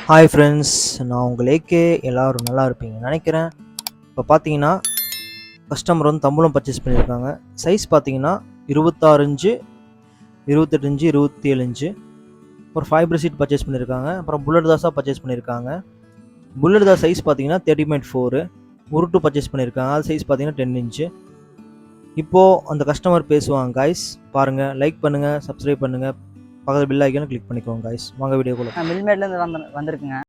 Hi friends, நான் உங்கள் AK. எல்லோரும் நல்லா இருப்பீங்கன்னு நினைக்கிறேன். இப்போ பார்த்தீங்கன்னா கஸ்டமர் வந்து தம்பூலம் பர்ச்சேஸ் பண்ணியிருக்காங்க. சைஸ் பார்த்தீங்கன்னா 26 இன்ச்சு, 28 இன்ச்சு, 27 இன்ச்சு. ஒரு ஃபைபர் சீட் பர்ச்சேஸ் பண்ணியிருக்காங்க. அப்புறம் புல்லட் தாஸாக பர்ச்சேஸ் பண்ணியிருக்காங்க. புல்லட் தாஸ் சைஸ் பார்த்தீங்கன்னா 30.4. உருட்டு பர்ச்சேஸ் பண்ணியிருக்காங்க. அது சைஸ் பார்த்தீங்கன்னா 10 இன்ச்சு. இப்போது அந்த கஸ்டமர் பேசுவாங்க காய்ஸ். பாருங்கள், லைக் பண்ணுங்கள், சப்ஸ்கிரைப் பண்ணுங்கள், பக்கத்தில் பில் ஐக்கானை கிளிக் பண்ணிக்கோங்க காய்ஸ். வாங்க வீடியோக்குள்ள. மில்மேட்லேருந்து வந்திருக்குங்க.